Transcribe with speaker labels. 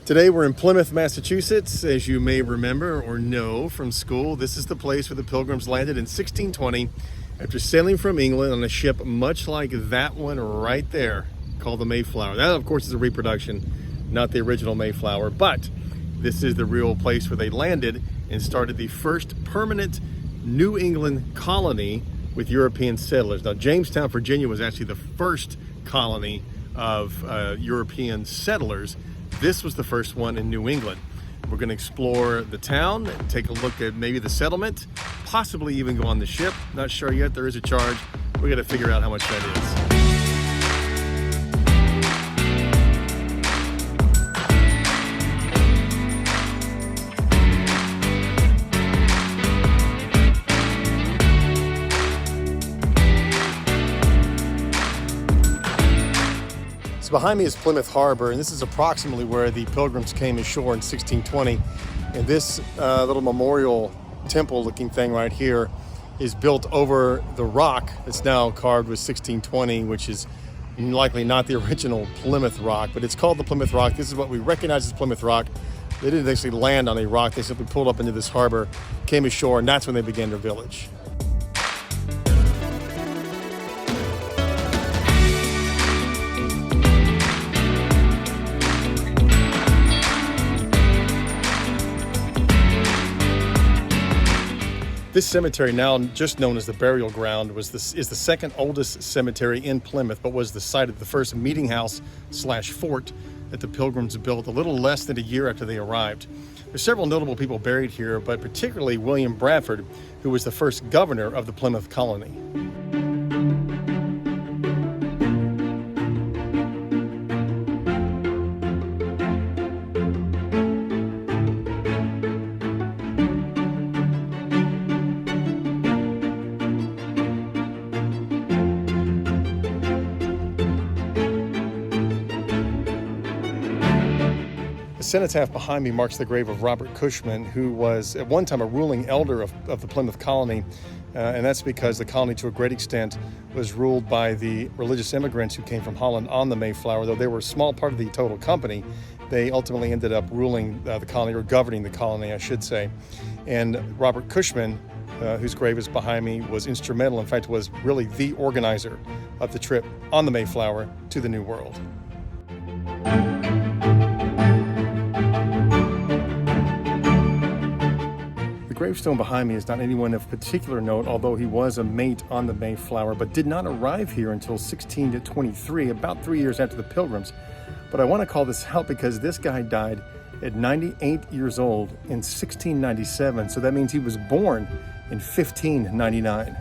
Speaker 1: Today we're in Plymouth, Massachusetts. As you may remember or know from school, this is the place where the Pilgrims landed in 1620 after sailing from England on a ship much like that one right there called the Mayflower. That, of course, is a reproduction, not the original Mayflower, but this is the real place where they landed and started the first permanent New England colony with European settlers. Now, Jamestown, Virginia was actually the first colony of European settlers. This was the first one in New England. We're going to explore the town, take a look at maybe the settlement, possibly even go on the ship. Not sure yet. There is a charge. We got to figure out how much that is. Behind me is Plymouth Harbor, and this is approximately where the Pilgrims came ashore in 1620. And this little memorial temple looking thing right here is built over the rock that's now carved with 1620, which is likely not the original Plymouth Rock, but it's called the Plymouth Rock. This is what we recognize as Plymouth Rock. They didn't actually land on a rock. They simply pulled up into this harbor, came ashore, and that's when they began their village. This cemetery, now just known as the Burial Ground, is the second oldest cemetery in Plymouth, but was the site of the first meeting house / fort that the Pilgrims built a little less than a year after they arrived. There's several notable people buried here, but particularly William Bradford, who was the first governor of the Plymouth colony. The cenotaph behind me marks the grave of Robert Cushman, who was at one time a ruling elder of the Plymouth colony, and that's because the colony to a great extent was ruled by the religious immigrants who came from Holland on the Mayflower. Though they were a small part of the total company, they ultimately ended up ruling the colony, or governing the colony, I should say. And Robert Cushman, whose grave is behind me, was instrumental, in fact was really the organizer of the trip on the Mayflower to the New World. The gravestone behind me is not anyone of particular note, although he was a mate on the Mayflower, but did not arrive here until 1623, about 3 years after the Pilgrims. But I want to call this out because this guy died at 98 years old in 1697, so that means he was born in 1599.